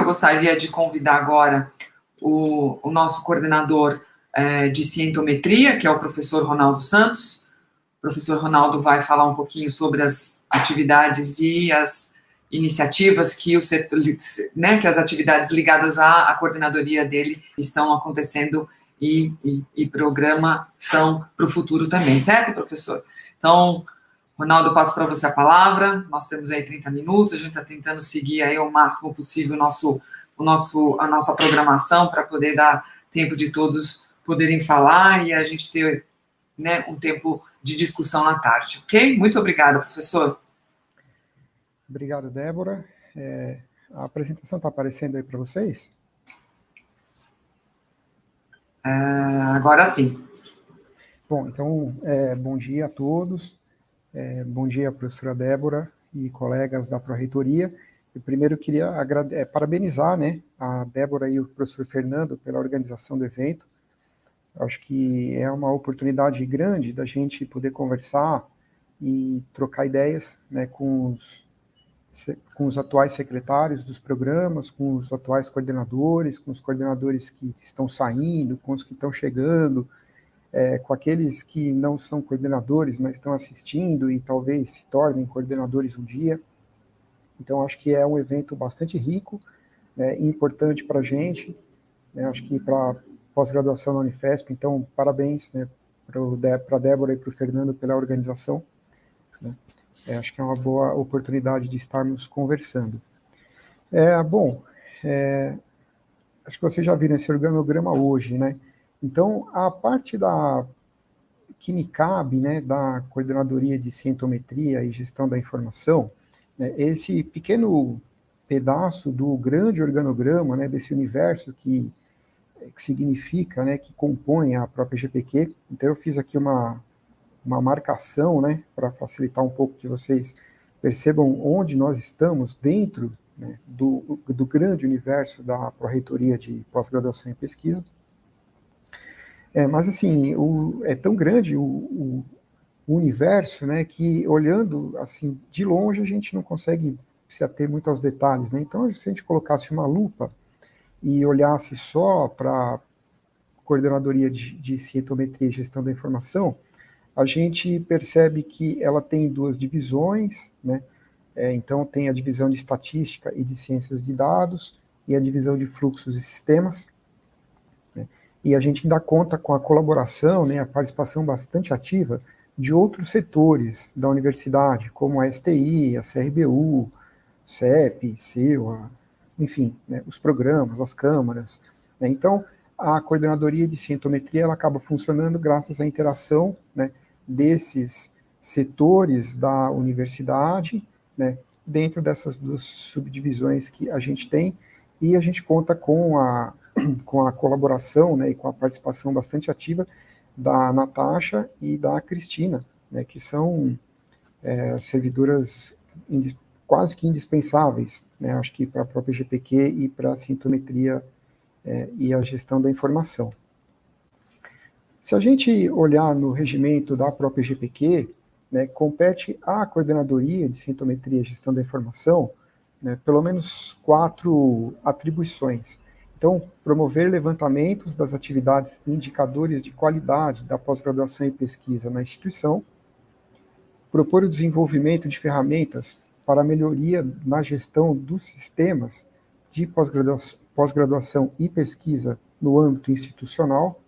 gostaria de convidar agora o nosso coordenador de cientometria, que é o professor Ronaldo Santos. O professor Ronaldo vai falar um pouquinho sobre as atividades e as iniciativas que o setor, né, que as atividades ligadas à coordenadoria dele estão acontecendo e programação para o futuro também, certo, professor? Então, Ronaldo, passo para você a palavra. Nós temos aí 30 minutos, a gente está tentando seguir aí o máximo possível a nossa programação para poder dar tempo de todos poderem falar e a gente ter, né, um tempo de discussão na tarde, ok? Muito obrigada, professor. Obrigado, Débora. A apresentação está aparecendo aí para vocês? Agora sim. Bom, então, bom dia a todos. Bom dia, professora Débora e colegas da Pró-Reitoria. Eu primeiro queria parabenizar, né, a Débora e o professor Fernando pela organização do evento. Acho que é uma oportunidade grande da gente poder conversar e trocar ideias, né, com os atuais secretários dos programas, com os atuais coordenadores, com os coordenadores que estão saindo, com os que estão chegando, com aqueles que não são coordenadores, mas estão assistindo e talvez se tornem coordenadores um dia. Então, acho que é um evento bastante rico, né, e importante para a gente, né, acho que para pós-graduação na Unifesp. Então, parabéns, né, para a Débora e para o Fernando pela organização, né. Acho que é uma boa oportunidade de estarmos conversando. Bom, acho que vocês já viram esse organograma hoje, né? Então, a parte que me cabe, né, da coordenadoria de cientometria e gestão da informação, né, esse pequeno pedaço do grande organograma, né, desse universo que significa, né, que compõe a própria GPQ. Então, eu fiz aqui uma marcação, né, para facilitar um pouco que vocês percebam onde nós estamos dentro, né, do grande universo da Pró-Reitoria de Pós-Graduação em Pesquisa. Mas, assim, é tão grande o universo, né, que olhando, assim, de longe, a gente não consegue se ater muito aos detalhes, né? Então, se a gente colocasse uma lupa e olhasse só para a coordenadoria de cientometria e gestão da informação, a gente percebe que ela tem duas divisões, né? Então, tem a divisão de estatística e de ciências de dados e a divisão de fluxos e sistemas, né? E a gente ainda conta com a colaboração, né, a participação bastante ativa de outros setores da universidade, como a STI, a CRBU, CEP, CEUA, enfim, né, os programas, as câmaras, né? Então, a coordenadoria de cientometria ela acaba funcionando graças à interação, né, desses setores da universidade, né, dentro dessas duas subdivisões que a gente tem, e a gente conta com a colaboração, né, e com a participação bastante ativa da Natasha e da Cristina, né, que são servidoras quase que indispensáveis, né, acho que para a própria GPQ e para a cientometria e a gestão da informação. Se a gente olhar no regimento da própria GPQ, né, compete à coordenadoria de cientometria e gestão da informação, né, pelo menos 4 atribuições. Então, promover levantamentos das atividades e indicadores de qualidade da pós-graduação e pesquisa na instituição, propor o desenvolvimento de ferramentas para a melhoria na gestão dos sistemas de pós-graduação e pesquisa no âmbito institucional.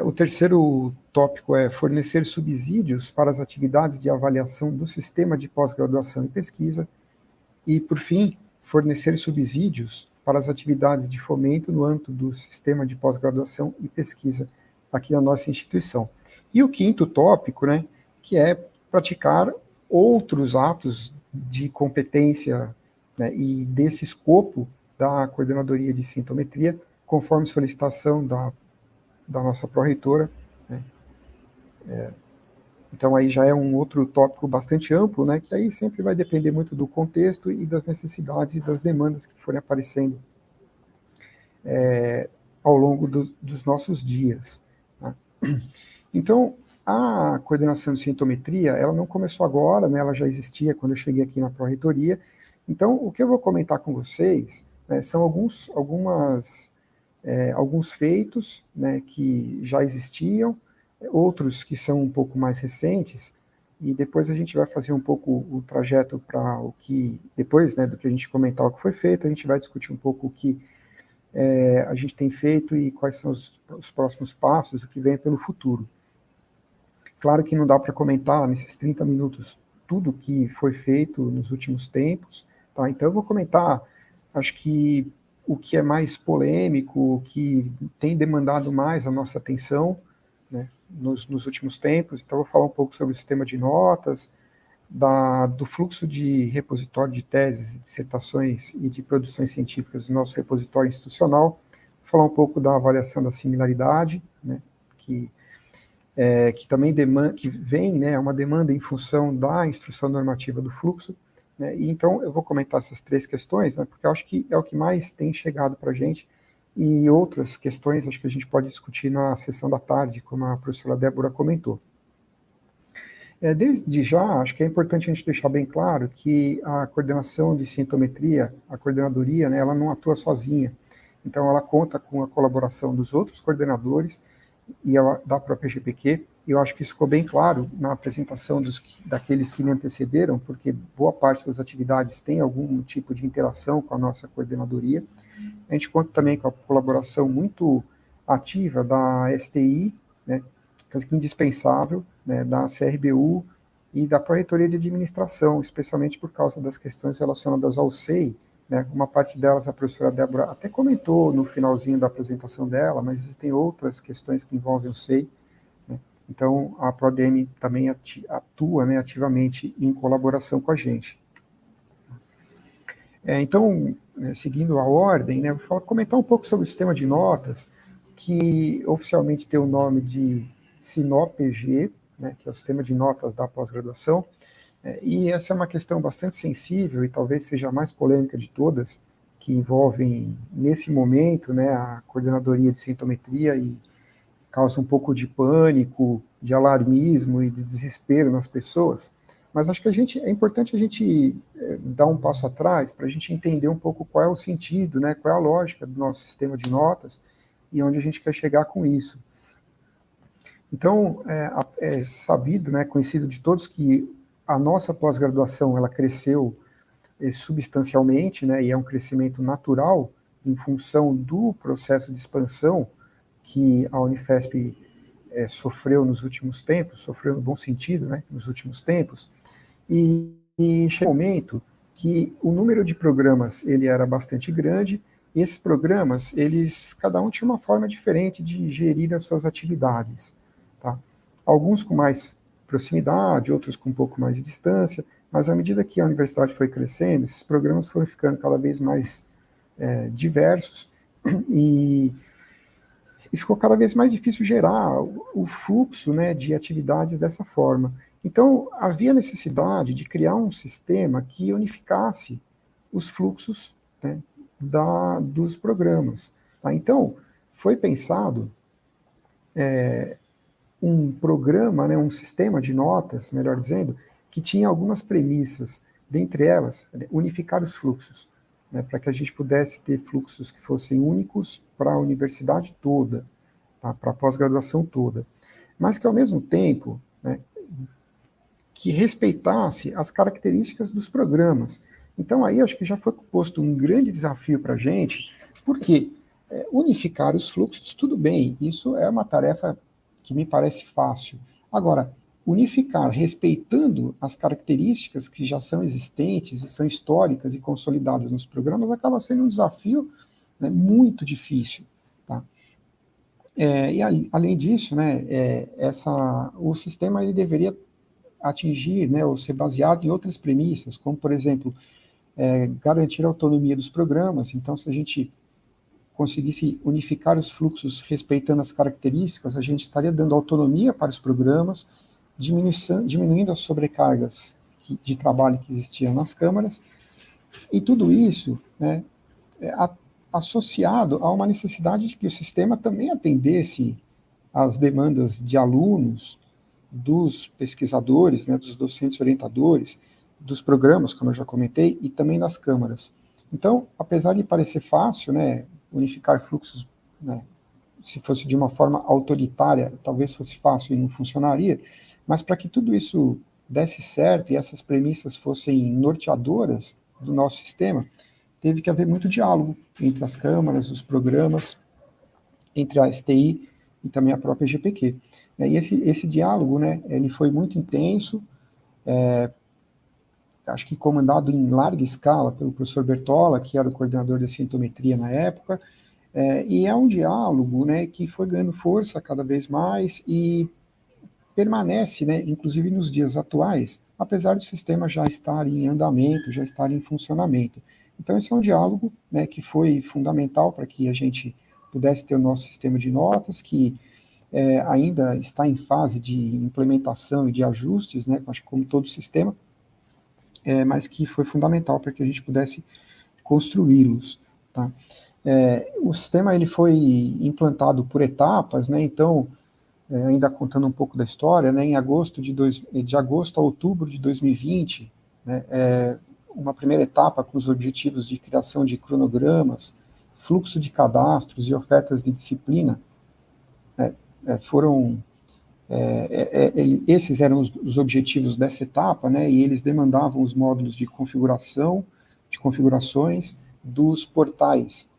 O terceiro tópico é fornecer subsídios para as atividades de avaliação do sistema de pós-graduação e pesquisa. E, por fim, fornecer subsídios para as atividades de fomento no âmbito do sistema de pós-graduação e pesquisa aqui na nossa instituição. E o quinto tópico, né, que é praticar outros atos de competência, né, e desse escopo da coordenadoria de cientometria, conforme solicitação da nossa pró-reitora, né. Então aí já é um outro tópico bastante amplo, né, que aí sempre vai depender muito do contexto e das necessidades e das demandas que forem aparecendo ao longo dos nossos dias, né. Então, a coordenação de cientometria, ela não começou agora, né, ela já existia quando eu cheguei aqui na pró-reitoria, Então, o que eu vou comentar com vocês, né, são alguns feitos, né, que já existiam, outros que são um pouco mais recentes, e depois a gente vai fazer um pouco o trajeto para o que, depois, né, do que a gente comentar o que foi feito, a gente vai discutir um pouco o que a gente tem feito e quais são os próximos passos, o que vem pelo futuro. Claro que não dá para comentar nesses 30 minutos tudo que foi feito nos últimos tempos, tá? Então eu vou comentar, acho que o que é mais polêmico, o que tem demandado mais a nossa atenção, né, nos últimos tempos. Então eu vou falar um pouco sobre o sistema de notas, do fluxo de repositório de teses, dissertações e de produções científicas do nosso repositório institucional, vou falar um pouco da avaliação da similaridade, né, que também que vem, né, uma demanda em função da instrução normativa do fluxo, né, e então eu vou comentar essas três questões, né, porque eu acho que é o que mais tem chegado para a gente, e outras questões acho que a gente pode discutir na sessão da tarde, como a professora Débora comentou. Desde já, acho que é importante a gente deixar bem claro que a coordenação de cientometria, a coordenadoria, né, ela não atua sozinha, então ela conta com a colaboração dos outros coordenadores, e da própria GPQ, e eu acho que isso ficou bem claro na apresentação daqueles que me antecederam, porque boa parte das atividades tem algum tipo de interação com a nossa coordenadoria. A gente conta também com a colaboração muito ativa da STI, né, que é indispensável, né, da CRBU e da Pró-Reitoria de Administração, especialmente por causa das questões relacionadas ao SEI, né, uma parte delas a professora Débora até comentou no finalzinho da apresentação dela, mas existem outras questões que envolvem o SEI, né, então a ProDM também atua, né, ativamente em colaboração com a gente. Então, seguindo a ordem, né, vou comentar um pouco sobre o sistema de notas, que oficialmente tem o nome de SINOPG, né, que é o sistema de notas da pós-graduação, e essa é uma questão bastante sensível e talvez seja a mais polêmica de todas, que envolvem, nesse momento, né, a coordenadoria de cientometria e causa um pouco de pânico, de alarmismo e de desespero nas pessoas. Mas acho que é importante a gente dar um passo atrás para a gente entender um pouco qual é o sentido, né, qual é a lógica do nosso sistema de notas e onde a gente quer chegar com isso. Então, é sabido, né, conhecido de todos que a nossa pós-graduação ela cresceu substancialmente, né, e é um crescimento natural em função do processo de expansão que a Unifesp sofreu nos últimos tempos, sofreu no bom sentido, né, nos últimos tempos, e chegou um momento que o número de programas ele era bastante grande, e esses programas, cada um tinha uma forma diferente de gerir as suas atividades, tá? Alguns com mais proximidade, outros com um pouco mais de distância, mas à medida que a universidade foi crescendo, esses programas foram ficando cada vez mais diversos e ficou cada vez mais difícil gerar o fluxo, né, de atividades dessa forma. Então, havia necessidade de criar um sistema que unificasse os fluxos, né, dos programas. Tá? Então, foi pensado um programa, né, um sistema de notas, melhor dizendo, que tinha algumas premissas, dentre elas, unificar os fluxos, né, para que a gente pudesse ter fluxos que fossem únicos para a universidade toda, tá, para a pós-graduação toda, mas que, ao mesmo tempo, né, que respeitasse as características dos programas. Então, aí, acho que já foi posto um grande desafio para a gente, porque unificar os fluxos, tudo bem, isso é uma tarefa que me parece fácil. Agora, unificar respeitando as características que já são existentes e são históricas e consolidadas nos programas acaba sendo um desafio, né, muito difícil. Tá? E além disso, né, o sistema ele deveria atingir, né, ou ser baseado em outras premissas, como, por exemplo, garantir a autonomia dos programas. Então, se a gente conseguisse unificar os fluxos respeitando as características, a gente estaria dando autonomia para os programas, diminuindo as sobrecargas de trabalho que existiam nas câmaras, e tudo isso, né, associado a uma necessidade de que o sistema também atendesse às demandas de alunos, dos pesquisadores, né, dos docentes orientadores, dos programas, como eu já comentei, e também das câmaras. Então, apesar de parecer fácil, né, unificar fluxos, né, se fosse de uma forma autoritária, talvez fosse fácil e não funcionaria, mas para que tudo isso desse certo e essas premissas fossem norteadoras do nosso sistema, teve que haver muito diálogo entre as câmaras, os programas, entre a STI e também a própria GPQ. E esse diálogo, né, ele foi muito intenso, acho que comandado em larga escala pelo professor Bertola, que era o coordenador da cientometria na época, e é um diálogo, né, que foi ganhando força cada vez mais e permanece, né, inclusive nos dias atuais, apesar do sistema já estar em andamento, já estar em funcionamento. Então, esse é um diálogo, né, que foi fundamental para que a gente pudesse ter o nosso sistema de notas, que ainda está em fase de implementação e de ajustes, né, acho que como todo sistema, mas que foi fundamental para que a gente pudesse construí-los. Tá? O sistema ele foi implantado por etapas, né, então, ainda contando um pouco da história, né, de agosto a outubro de 2020, né, uma primeira etapa com os objetivos de criação de cronogramas, fluxo de cadastros e ofertas de disciplina, foram esses eram os objetivos dessa etapa, né, e eles demandavam os módulos de configuração, de configurações dos portais,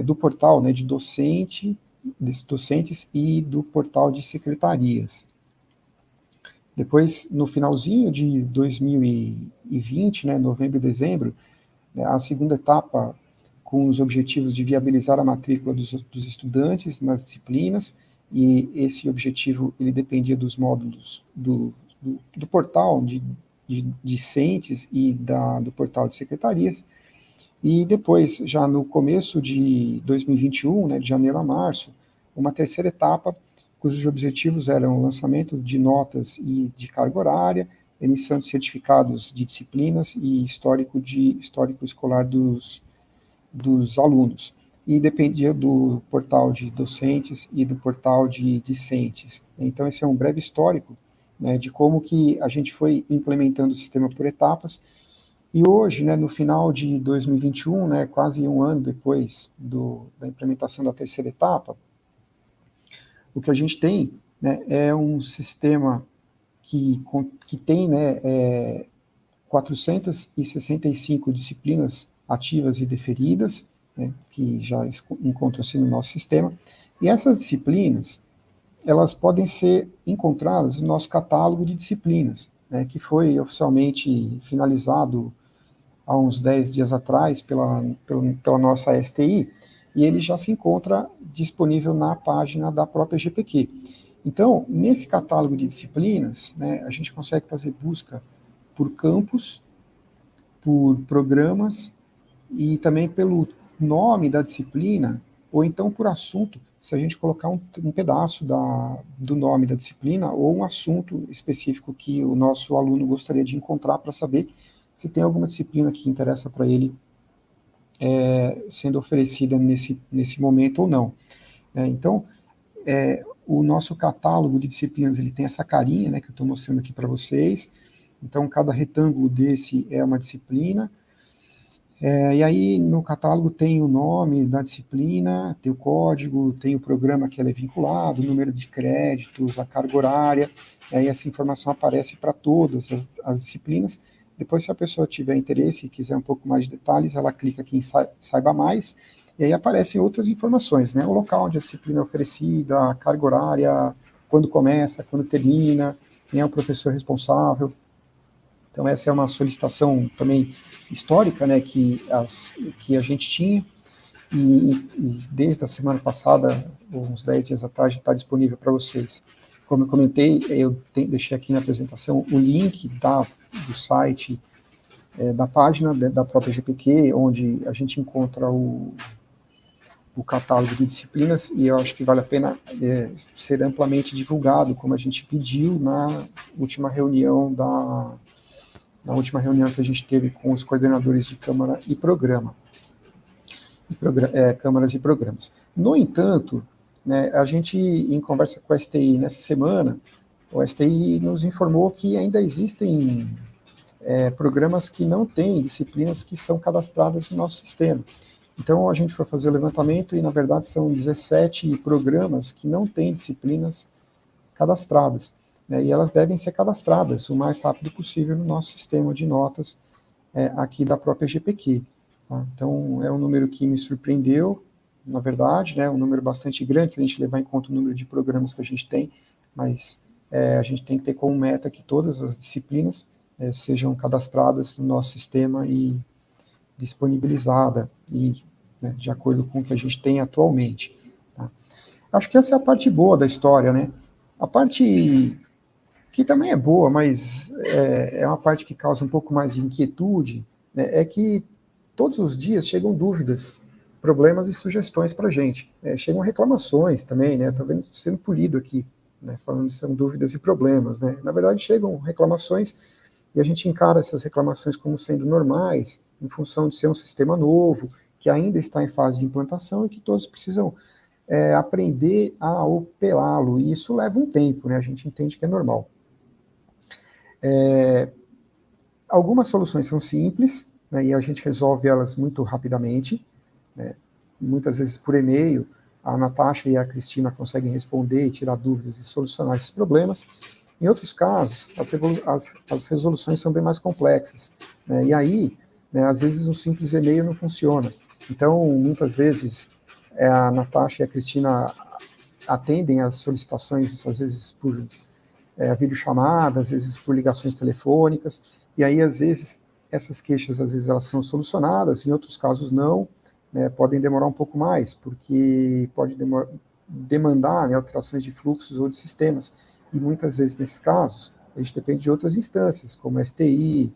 do portal, né, de docentes e do portal de secretarias. Depois, no finalzinho de 2020, né, novembro e dezembro, né, a segunda etapa com os objetivos de viabilizar a matrícula dos estudantes nas disciplinas, e esse objetivo ele dependia dos módulos do portal de discentes e do portal de secretarias. E depois, já no começo de 2021, né, de janeiro a março, uma terceira etapa, cujos objetivos eram o lançamento de notas e de carga horária, emissão de certificados de disciplinas e histórico escolar dos alunos. E dependia do portal de docentes e do portal de discentes. Então, esse é um breve histórico, né, de como que a gente foi implementando o sistema por etapas. E hoje, né, no final de 2021, né, quase um ano depois da implementação da terceira etapa, o que a gente tem, né, é um sistema que tem, né, 465 disciplinas ativas e deferidas, né, que já encontram-se no nosso sistema, e essas disciplinas, elas podem ser encontradas no nosso catálogo de disciplinas, né, que foi oficialmente finalizado há uns 10 dias atrás pela nossa STI, e ele já se encontra disponível na página da própria GPQ. Então, nesse catálogo de disciplinas, né, a gente consegue fazer busca por campus, por programas e também pelo nome da disciplina, ou então por assunto, se a gente colocar um pedaço do nome da disciplina ou um assunto específico que o nosso aluno gostaria de encontrar para saber se tem alguma disciplina que interessa para ele sendo oferecida nesse momento ou não. Então, o nosso catálogo de disciplinas ele tem essa carinha, né, que eu estou mostrando aqui para vocês. Então, cada retângulo desse é uma disciplina. E aí, no catálogo tem o nome da disciplina, tem o código, tem o programa que ela é vinculado, o número de créditos, a carga horária, e aí essa informação aparece para todas as disciplinas. Depois, se a pessoa tiver interesse e quiser um pouco mais de detalhes, ela clica aqui em Saiba Mais, e aí aparecem outras informações, né? O local onde a disciplina é oferecida, a carga horária, quando começa, quando termina, quem é o professor responsável. Então, essa é uma solicitação também histórica, né, que a gente tinha, e desde a semana passada, uns 10 dias atrás, já está disponível para vocês. Como eu comentei, eu deixei aqui na apresentação o link do site, da página da própria GPQ, onde a gente encontra o catálogo de disciplinas, e eu acho que vale a pena ser amplamente divulgado, como a gente pediu na última reunião que a gente teve com os coordenadores de Câmara e Programa, câmaras e programas. No entanto, né, a gente, em conversa com a STI nessa semana, o STI nos informou que ainda existem programas que não têm disciplinas que são cadastradas no nosso sistema. Então, a gente foi fazer o levantamento e, na verdade, são 17 programas que não têm disciplinas cadastradas, né, e elas devem ser cadastradas o mais rápido possível no nosso sistema de notas aqui da própria GPQ. Tá? Então, é um número que me surpreendeu, na verdade, né, um número bastante grande, se a gente levar em conta o número de programas que a gente tem, mas a gente tem que ter como meta que todas as disciplinas sejam cadastradas no nosso sistema e disponibilizada, e né, de acordo com o que a gente tem atualmente. Tá? Acho que essa é a parte boa da história, né? A parte que também é boa, mas é uma parte que causa um pouco mais de inquietude, né, é que todos os dias chegam dúvidas, problemas e sugestões para a gente. Chegam reclamações também, né? Estou vendo sendo polido aqui, né, falando que são dúvidas e problemas, né? Na verdade, chegam reclamações e a gente encara essas reclamações como sendo normais, em função de ser um sistema novo, que ainda está em fase de implantação e que todos precisam aprender a operá-lo. E isso leva um tempo, né? A gente entende que é normal. Algumas soluções são simples, né, e a gente resolve elas muito rapidamente, né, muitas vezes por e-mail, a Natasha e a Cristina conseguem responder, tirar dúvidas e solucionar esses problemas. Em outros casos, as resoluções são bem mais complexas, né, e aí, né, às vezes um simples e-mail não funciona. Então, muitas vezes, a Natasha e a Cristina atendem as solicitações, às vezes por videochamada, às vezes por ligações telefônicas, e aí, às vezes, essas queixas, às vezes, elas são solucionadas, em outros casos não, né, podem demorar um pouco mais, porque pode demandar, né, alterações de fluxos ou de sistemas, e muitas vezes, nesses casos, a gente depende de outras instâncias, como a STI,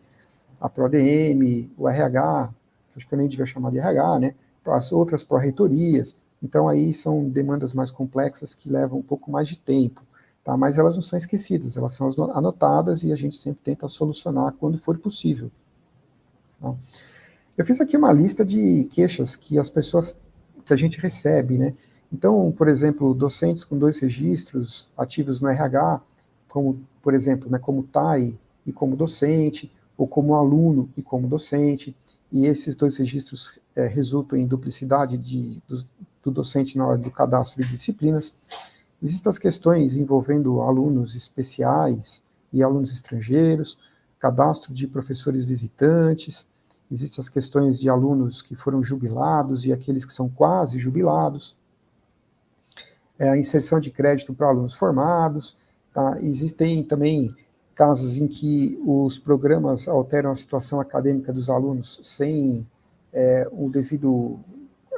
a PRODM, o RH, acho que eu nem devia chamar de RH, né, as outras pró-reitorias, então aí são demandas mais complexas que levam um pouco mais de tempo. Tá, mas elas não são esquecidas, elas são anotadas e a gente sempre tenta solucionar quando for possível. Tá? Eu fiz aqui uma lista de queixas que que a gente recebe, né? Então, por exemplo, docentes com 2 registros ativos no RH, como, por exemplo, né, como TAI e como docente, ou como aluno e como docente, e esses 2 registros resultam em duplicidade do docente na hora do cadastro de disciplinas. Existem as questões envolvendo alunos especiais e alunos estrangeiros, cadastro de professores visitantes, existem as questões de alunos que foram jubilados e aqueles que são quase jubilados, a inserção de crédito para alunos formados, tá? Existem também casos em que os programas alteram a situação acadêmica dos alunos sem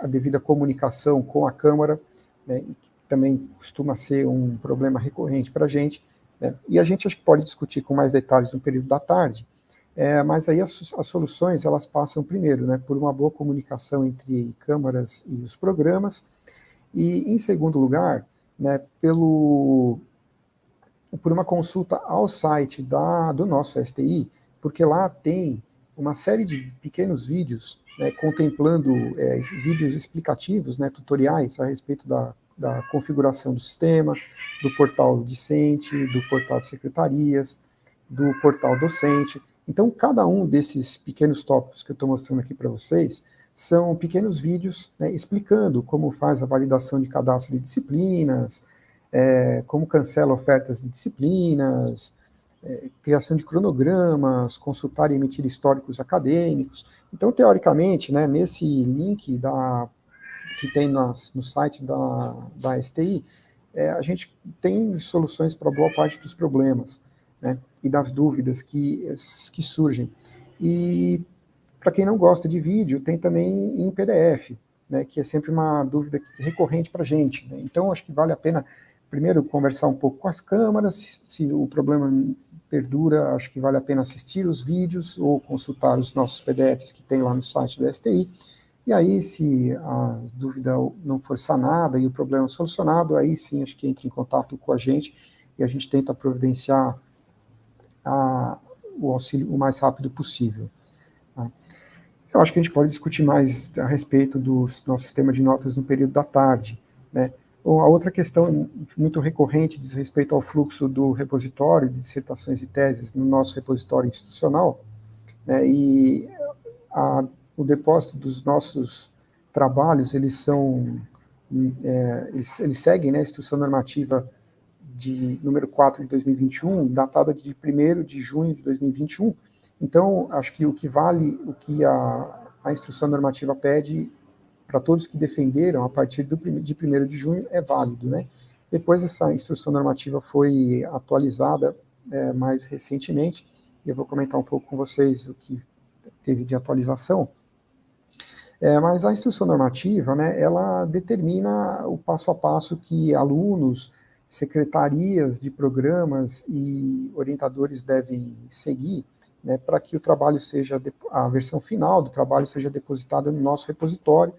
a devida comunicação com a Câmara, né, e também costuma ser um problema recorrente para a gente, né? E a gente acho que pode discutir com mais detalhes no período da tarde, mas aí as soluções elas passam primeiro, né, por uma boa comunicação entre câmaras e os programas, e em segundo lugar, né, por uma consulta ao site do nosso STI, porque lá tem uma série de pequenos vídeos, né, contemplando vídeos explicativos, né, tutoriais a respeito da configuração do sistema, do portal discente, do portal de secretarias, do portal docente. Então, cada um desses pequenos tópicos que eu estou mostrando aqui para vocês são pequenos vídeos, né, explicando como faz a validação de cadastro de disciplinas, como cancela ofertas de disciplinas, criação de cronogramas, consultar e emitir históricos acadêmicos. Então, teoricamente, né, nesse link que tem no site da STI, a gente tem soluções para boa parte dos problemas, né, e das dúvidas que surgem. E, para quem não gosta de vídeo, tem também em PDF, né, que é sempre uma dúvida recorrente para a gente, né? Então, acho que vale a pena, primeiro, conversar um pouco com as câmaras, se o problema perdura, acho que vale a pena assistir os vídeos ou consultar os nossos PDFs que tem lá no site do STI. E aí, se a dúvida não for sanada e o problema solucionado, aí sim, acho que entra em contato com a gente e a gente tenta providenciar o auxílio o mais rápido possível. Tá? Eu acho que a gente pode discutir mais a respeito do nosso sistema de notas no período da tarde, né? A outra questão muito recorrente diz respeito ao fluxo do repositório de dissertações e teses no nosso repositório institucional, né, e o depósito dos nossos trabalhos, eles seguem, né, a instrução normativa de número 4 de 2021, datada de 1º de junho de 2021. Então, acho que o que vale, o que a instrução normativa pede para todos que defenderam a partir de 1º de junho é válido, né? Depois essa instrução normativa foi atualizada mais recentemente, e eu vou comentar um pouco com vocês o que teve de atualização. Mas a instrução normativa, né, ela determina o passo a passo que alunos, secretarias de programas e orientadores devem seguir, né, para que o trabalho a versão final do trabalho seja depositada no nosso repositório,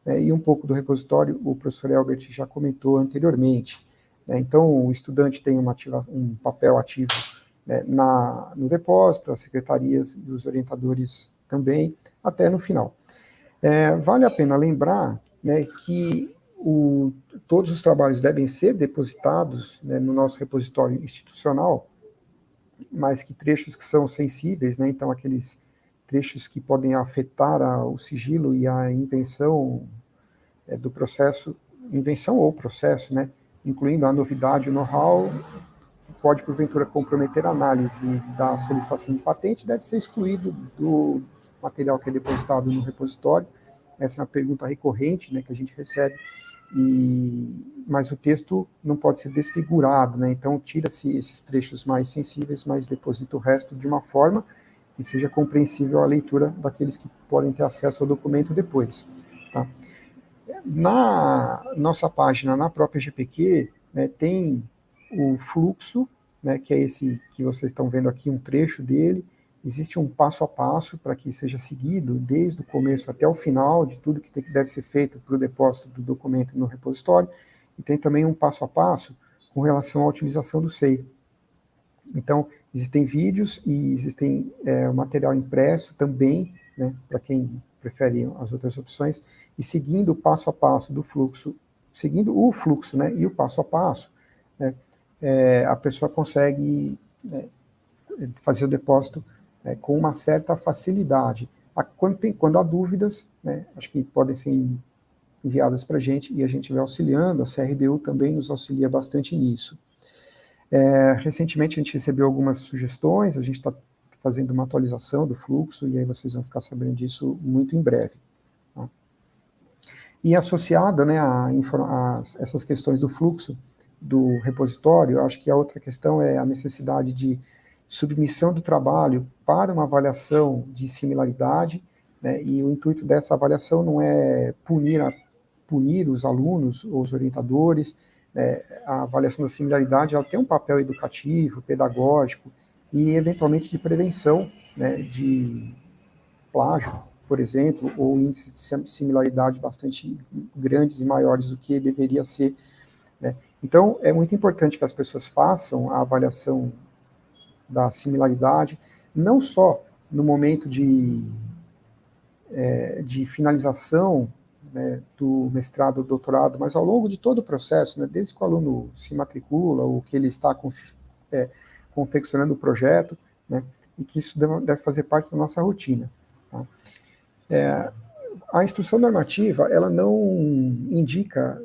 né, e um pouco do repositório o professor Elbert já comentou anteriormente, né. Então, o estudante tem um papel ativo, né, no depósito, as secretarias e os orientadores também, até no final. Vale a pena lembrar, né, que todos os trabalhos devem ser depositados, né, no nosso repositório institucional, mas que trechos que são sensíveis, né, então aqueles trechos que podem afetar o sigilo e a invenção do processo, invenção ou processo, né, incluindo a novidade, o know-how, pode porventura comprometer a análise da solicitação de patente, deve ser excluído do material que é depositado no repositório. Essa é uma pergunta recorrente, né, que a gente recebe, mas o texto não pode ser desfigurado, né, então tira-se esses trechos mais sensíveis, mas deposita o resto de uma forma que seja compreensível à leitura daqueles que podem ter acesso ao documento depois. Tá? Na nossa página, na própria GPQ, né, tem o fluxo, né, que é esse que vocês estão vendo aqui, um trecho dele. Existe um passo a passo para que seja seguido desde o começo até o final de tudo que deve ser feito para o depósito do documento no repositório, e tem também um passo a passo com relação à utilização do SEI. Então, existem vídeos e existem material impresso também, né, para quem prefere as outras opções, e seguindo o passo a passo do fluxo, seguindo o fluxo, né, e o passo a passo, né, a pessoa consegue, né, fazer o depósito com uma certa facilidade. Quando há dúvidas, né, acho que podem ser enviadas para a gente e a gente vai auxiliando, a CRBU também nos auxilia bastante nisso. Recentemente a gente recebeu algumas sugestões, a gente está fazendo uma atualização do fluxo e aí vocês vão ficar sabendo disso muito em breve. Tá? E associada, né, essas questões do fluxo do repositório, acho que a outra questão é a necessidade de submissão do trabalho para uma avaliação de similaridade, né, e o intuito dessa avaliação não é punir os alunos ou os orientadores. A avaliação da similaridade ela tem um papel educativo, pedagógico e, eventualmente, de prevenção, né, de plágio, por exemplo, ou índices de similaridade bastante grandes e maiores do que deveria ser. Né. Então, é muito importante que as pessoas façam a avaliação da similaridade, não só no momento de finalização, né, do mestrado ou doutorado, mas ao longo de todo o processo, né, desde que o aluno se matricula, ou que ele está confeccionando o projeto, né, e que isso deve fazer parte da nossa rotina. Tá? A instrução normativa, ela não indica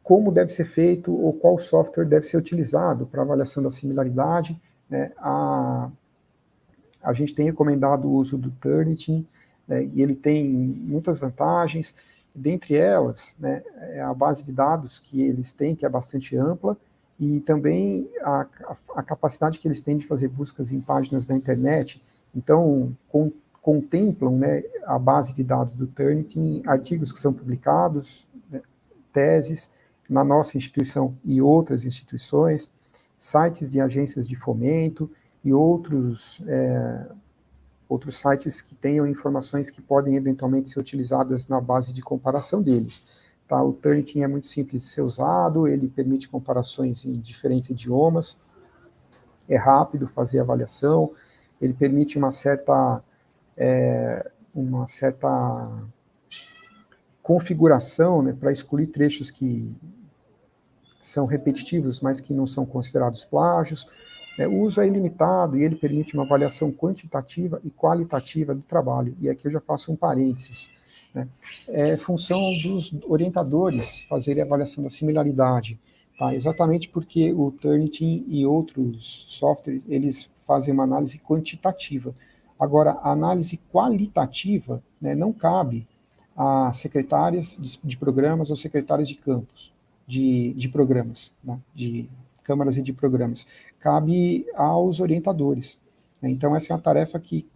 como deve ser feito ou qual software deve ser utilizado para avaliação da similaridade, né. A gente tem recomendado o uso do Turnitin, né, e ele tem muitas vantagens, dentre elas, né, a base de dados que eles têm, que é bastante ampla, e também a capacidade que eles têm de fazer buscas em páginas da internet. Então, contemplam, né, a base de dados do Turnitin, artigos que são publicados, né, teses, na nossa instituição e outras instituições, sites de agências de fomento e outros sites que tenham informações que podem eventualmente ser utilizadas na base de comparação deles. Tá? O Turnitin é muito simples de ser usado, ele permite comparações em diferentes idiomas, é rápido fazer avaliação, ele permite uma certa configuração, né, para excluir trechos que são repetitivos, mas que não são considerados plágios. O uso é ilimitado e ele permite uma avaliação quantitativa e qualitativa do trabalho. E aqui eu já faço um parênteses. Né? É função dos orientadores fazerem a avaliação da similaridade, tá? Exatamente porque o Turnitin e outros softwares, eles fazem uma análise quantitativa. Agora, a análise qualitativa, né, não cabe a secretárias de programas ou secretárias de campos, de programas, né, de câmaras e de programas. Cabe aos orientadores. Né? Então, essa é uma tarefa que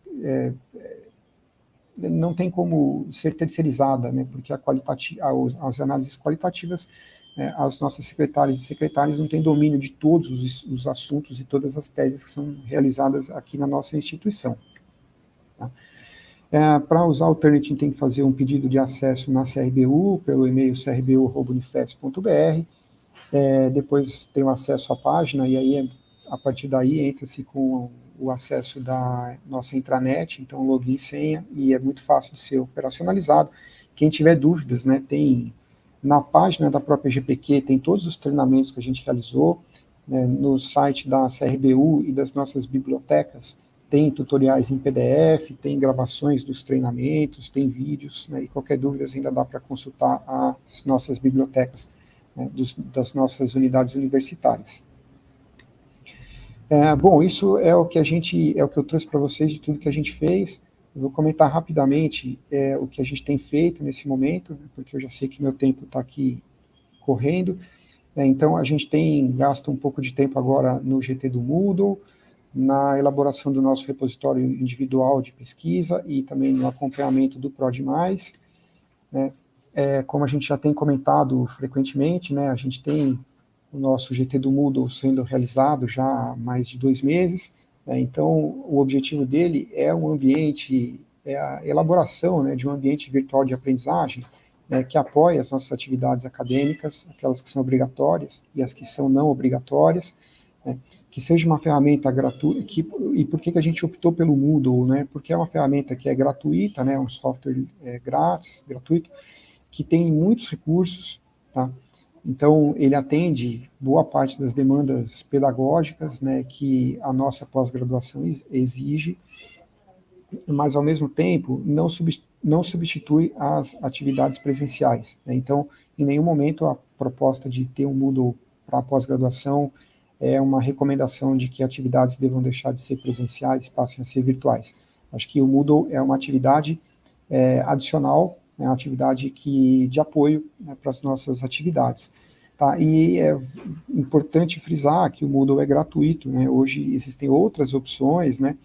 não tem como ser terceirizada, né, porque as análises qualitativas, as nossas secretárias e secretários não têm domínio de todos os assuntos e todas as teses que são realizadas aqui na nossa instituição. Tá? Para usar o Turnitin tem que fazer um pedido de acesso na CRBU, pelo e-mail crbu@unifesp.br, depois tem o acesso à página, e aí, a partir daí, entra-se com o acesso da nossa intranet, então login e senha, e é muito fácil de ser operacionalizado. Quem tiver dúvidas, né, tem na página da própria GPQ, tem todos os treinamentos que a gente realizou, né, no site da CRBU e das nossas bibliotecas, tem tutoriais em PDF, tem gravações dos treinamentos, tem vídeos, né, e qualquer dúvida ainda dá para consultar as nossas bibliotecas, né, das nossas unidades universitárias. Bom, isso é o que eu trouxe para vocês de tudo que a gente fez. Eu vou comentar rapidamente o que a gente tem feito nesse momento, né, porque eu já sei que meu tempo está aqui correndo. Então, a gente tem gasto um pouco de tempo agora no GT do Moodle, na elaboração do nosso repositório individual de pesquisa e também no acompanhamento do PROD+, né? Como a gente já tem comentado frequentemente, né, a gente tem o nosso GT do Moodle sendo realizado já há mais de 2 meses, né, então o objetivo dele é a elaboração, né, de um ambiente virtual de aprendizagem, né, que apoia as nossas atividades acadêmicas, aquelas que são obrigatórias e as que são não obrigatórias, né, que seja uma ferramenta gratuita. E por que a gente optou pelo Moodle? Né? Porque é uma ferramenta que é gratuita, né, um software grátis, gratuito, que tem muitos recursos, tá? Então, ele atende boa parte das demandas pedagógicas, né, que a nossa pós-graduação exige, mas, ao mesmo tempo, não substitui as atividades presenciais. Né? Então, em nenhum momento a proposta de ter um Moodle para a pós-graduação é uma recomendação de que atividades devam deixar de ser presenciais e passem a ser virtuais. Acho que o Moodle é uma atividade adicional, é uma atividade de apoio, né, para as nossas atividades. Tá? E é importante frisar que o Moodle é gratuito, né? Hoje existem outras opções, né?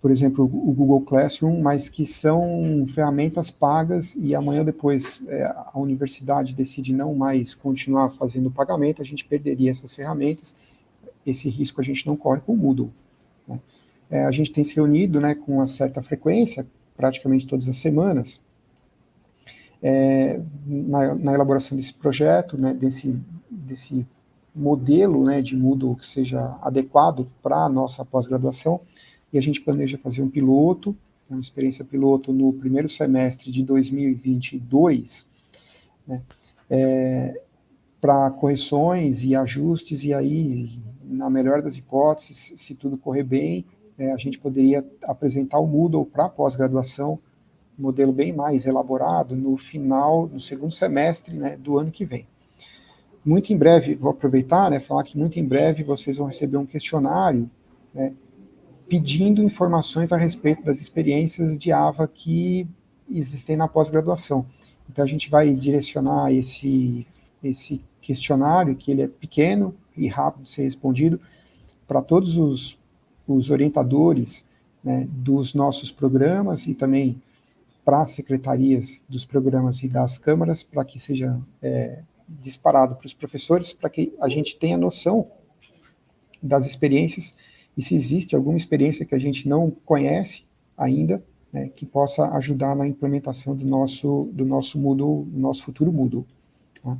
Por exemplo, o Google Classroom, mas que são ferramentas pagas e amanhã depois a universidade decide não mais continuar fazendo pagamento, a gente perderia essas ferramentas. Esse risco a gente não corre com o Moodle. Né? A gente tem se reunido, né, com uma certa frequência, praticamente todas as semanas, na elaboração desse projeto, né, desse modelo, né, de Moodle que seja adequado para a nossa pós-graduação, e a gente planeja fazer um piloto, uma experiência piloto no primeiro semestre de 2022, né, para correções e ajustes, e aí, na melhor das hipóteses, se tudo correr bem, a gente poderia apresentar o Moodle para a pós-graduação, um modelo bem mais elaborado, no segundo semestre, né, do ano que vem. Muito em breve, vou aproveitar, né, falar que muito em breve vocês vão receber um questionário, né, pedindo informações a respeito das experiências de AVA que existem na pós-graduação. Então, a gente vai direcionar esse questionário, que ele é pequeno e rápido de ser respondido, para todos os orientadores, né, dos nossos programas e também para as secretarias dos programas e das câmaras, para que seja disparado para os professores, para que a gente tenha noção das experiências e se existe alguma experiência que a gente não conhece ainda, né, que possa ajudar na implementação do nosso Moodle, do nosso futuro Moodle. Tá?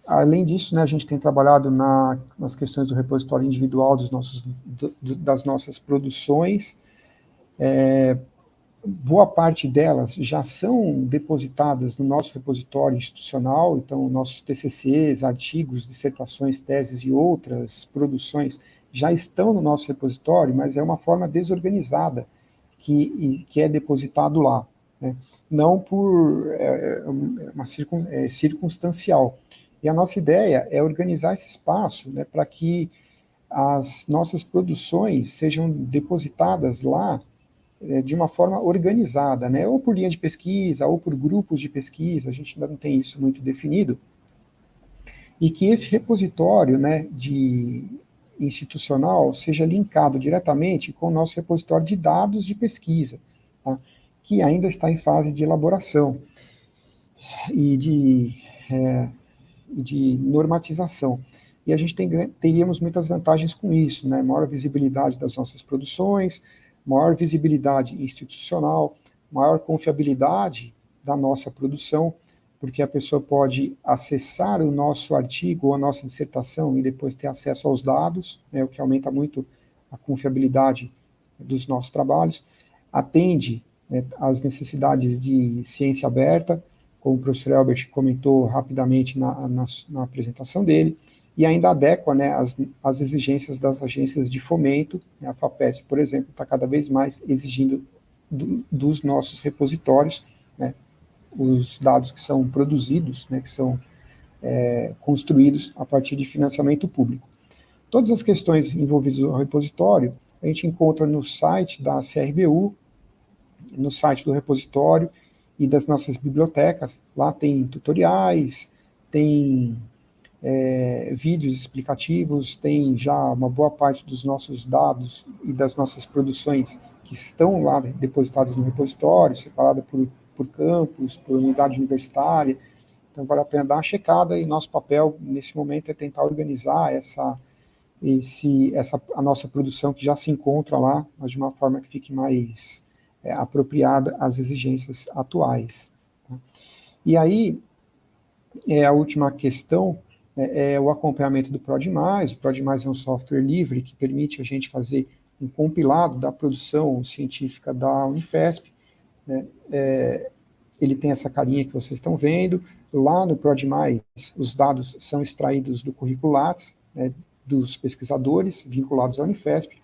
Além disso, né, a gente tem trabalhado nas questões do repositório individual das nossas produções, boa parte delas já são depositadas no nosso repositório institucional, então nossos TCCs, artigos, dissertações, teses e outras produções já estão no nosso repositório, mas é uma forma desorganizada que é depositado lá, né? Não por circunstancial. E a nossa ideia é organizar esse espaço, né, para que as nossas produções sejam depositadas lá de uma forma organizada, né? Ou por linha de pesquisa, ou por grupos de pesquisa, a gente ainda não tem isso muito definido, e que esse repositório, né, de institucional seja linkado diretamente com o nosso repositório de dados de pesquisa, tá? Que ainda está em fase de elaboração e de normatização. E a gente teríamos muitas vantagens com isso, né? Maior visibilidade das nossas produções, maior visibilidade institucional, maior confiabilidade da nossa produção, porque a pessoa pode acessar o nosso artigo ou a nossa dissertação e depois ter acesso aos dados, né, o que aumenta muito a confiabilidade dos nossos trabalhos, atende, né, às necessidades de ciência aberta, como o professor Elbert comentou rapidamente na apresentação dele, e ainda adequa, né, as exigências das agências de fomento, né, a FAPESP, por exemplo, está cada vez mais exigindo dos nossos repositórios, né, os dados que são produzidos, né, que são construídos a partir de financiamento público. Todas as questões envolvidas no repositório, a gente encontra no site da CRBU, no site do repositório e das nossas bibliotecas. Lá tem tutoriais, tem vídeos explicativos, tem já uma boa parte dos nossos dados e das nossas produções que estão lá depositadas no repositório, separada por campus, por unidade universitária. Então vale a pena dar uma checada, e nosso papel nesse momento é tentar organizar a nossa produção que já se encontra lá, mas de uma forma que fique mais apropriada às exigências atuais. Tá? E aí, a última questão é o acompanhamento do PRODMAIS. O PRODMAIS é um software livre que permite a gente fazer um compilado da produção científica da Unifesp, né? Ele tem essa carinha que vocês estão vendo. Lá no PRODMAIS, os dados são extraídos do currículo Lattes, né, dos pesquisadores vinculados à Unifesp.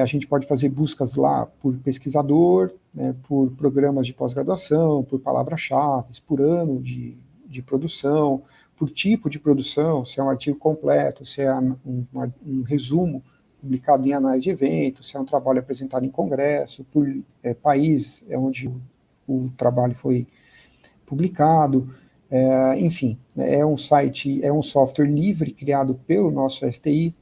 A gente pode fazer buscas lá por pesquisador, né, por programas de pós-graduação, por palavras-chave, por ano de produção, por tipo de produção, se é um artigo completo, se é um resumo publicado em anais de eventos, se é um trabalho apresentado em congresso, por país onde o trabalho foi publicado, enfim, é um software livre criado pelo nosso STI,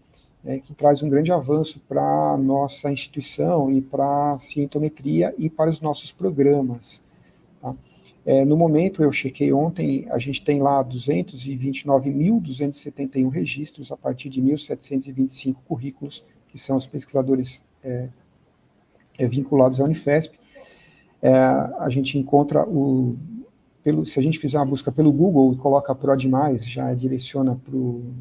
que traz um grande avanço para a nossa instituição e para a cientometria e para os nossos programas. Tá? No momento, eu chequei ontem, a gente tem lá 229.271 registros a partir de 1.725 currículos, que são os pesquisadores vinculados à Unifesp. A gente encontra se a gente fizer uma busca pelo Google e coloca PRODMAIS, já direciona para o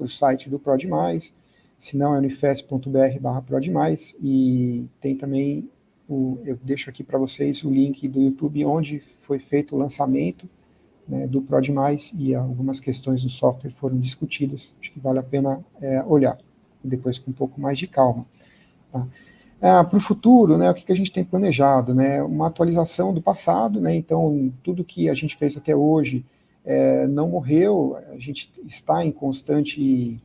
site do PRODMAIS, se não é unifesp.br/PRODMAIS, e tem também, eu deixo aqui para vocês o link do YouTube, onde foi feito o lançamento, né, do PRODMAIS, e algumas questões do software foram discutidas. Acho que vale a pena olhar, depois com um pouco mais de calma. Tá? Para o futuro, né, o que a gente tem planejado? Né, uma atualização do passado, né, então tudo que a gente fez até hoje não morreu, a gente está em constante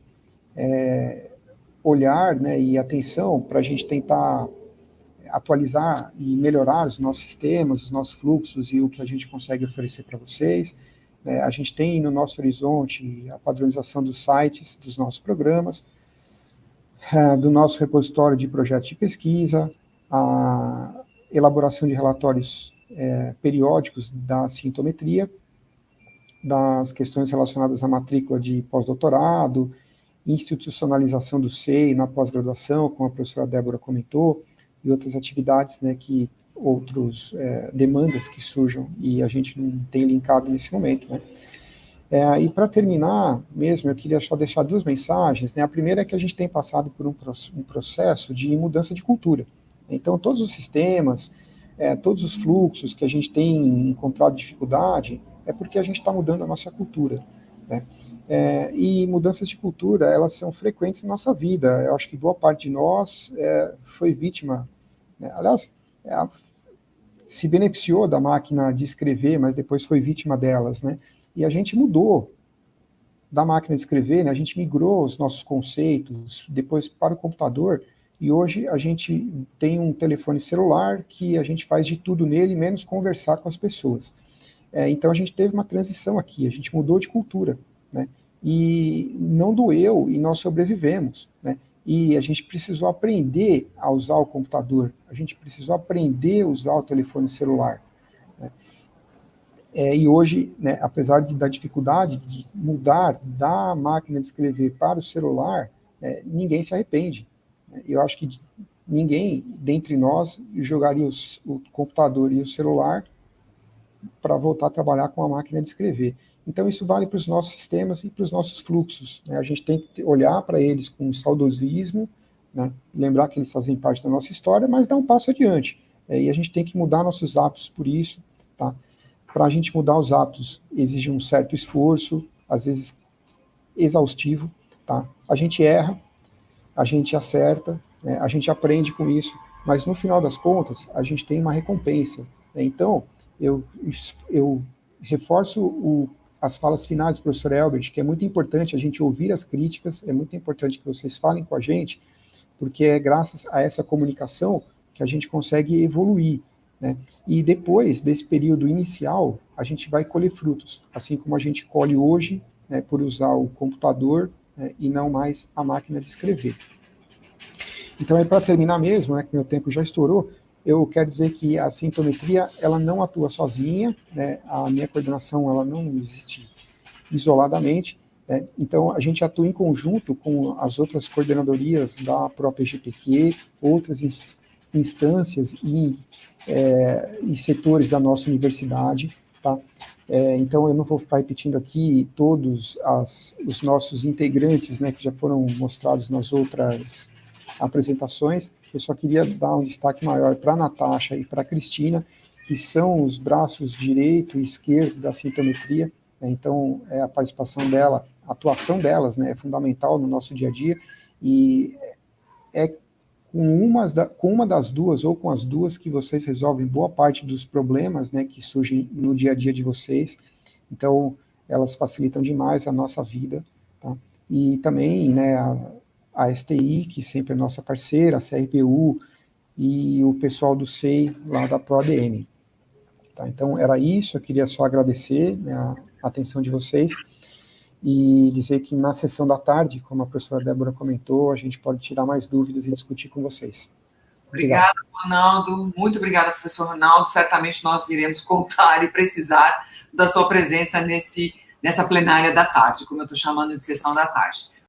olhar, né, e atenção para a gente tentar atualizar e melhorar os nossos sistemas, os nossos fluxos e o que a gente consegue oferecer para vocês. A gente tem no nosso horizonte a padronização dos sites, dos nossos programas, do nosso repositório de projetos de pesquisa, a elaboração de relatórios periódicos da sintometria, das questões relacionadas à matrícula de pós-doutorado, institucionalização do SEI na pós-graduação, como a professora Débora comentou, e outras atividades, né, outras demandas que surjam e a gente não tem linkado nesse momento, né. E para terminar mesmo, eu queria só deixar duas mensagens, né. A primeira é que a gente tem passado por um processo de mudança de cultura, Então, todos os sistemas, todos os fluxos que a gente tem encontrado dificuldade, é porque a gente está mudando a nossa cultura, né? E mudanças de cultura, elas são frequentes na nossa vida. Eu acho que boa parte de nós foi vítima, né? Aliás, se beneficiou da máquina de escrever, mas depois foi vítima delas, né? E a gente mudou da máquina de escrever, né? A gente migrou os nossos conceitos depois para o computador, e hoje a gente tem um telefone celular que a gente faz de tudo nele, menos conversar com as pessoas. Então a gente teve uma transição aqui, a gente mudou de cultura, né? E não doeu, e nós sobrevivemos, né? E a gente precisou aprender a usar o computador, a gente precisou aprender a usar o telefone celular, né? E hoje, né, apesar da dificuldade de mudar da máquina de escrever para o celular, ninguém se arrepende, né? Eu acho que ninguém dentre nós jogaria o computador e o celular para voltar a trabalhar com a máquina de escrever. Então, isso vale para os nossos sistemas e para os nossos fluxos, né? A gente tem que olhar para eles com saudosismo, né? Lembrar que eles fazem parte da nossa história, mas dar um passo adiante. E a gente tem que mudar nossos hábitos por isso, tá? Para a gente mudar os hábitos, exige um certo esforço, às vezes exaustivo, tá? A gente erra, a gente acerta, né? A gente aprende com isso, mas no final das contas, a gente tem uma recompensa, né? Então, eu reforço as falas finais do professor Elbert, que é muito importante a gente ouvir as críticas, é muito importante que vocês falem com a gente, porque é graças a essa comunicação que a gente consegue evoluir, né? E depois desse período inicial, a gente vai colher frutos, assim como a gente colhe hoje, né, por usar o computador, né, e não mais a máquina de escrever. Então, para terminar mesmo, né, que meu tempo já estourou, eu quero dizer que a sintometria, ela não atua sozinha, né? A minha coordenação, ela não existe isoladamente, né? Então, a gente atua em conjunto com as outras coordenadorias da própria GPQ, outras instâncias e setores da nossa universidade, tá? Então, eu não vou ficar repetindo aqui todos os nossos integrantes, né, que já foram mostrados nas outras apresentações. Eu só queria dar um destaque maior para a Natasha e para a Cristina, que são os braços direito e esquerdo da sintometria, né? Então, a participação dela, a atuação delas, né, é fundamental no nosso dia a dia, e com uma das duas ou com as duas que vocês resolvem boa parte dos problemas, né, que surgem no dia a dia de vocês. Então, elas facilitam demais a nossa vida, tá? E também, né, a STI, que sempre é nossa parceira, a CRPU e o pessoal do SEI, lá da ProADM. Tá? Então, era isso, eu queria só agradecer, né, a atenção de vocês e dizer que na sessão da tarde, como a professora Débora comentou, a gente pode tirar mais dúvidas e discutir com vocês. Obrigada, Ronaldo. Muito obrigada, professor Ronaldo. Certamente nós iremos contar e precisar da sua presença nessa plenária da tarde, como eu estou chamando de sessão da tarde.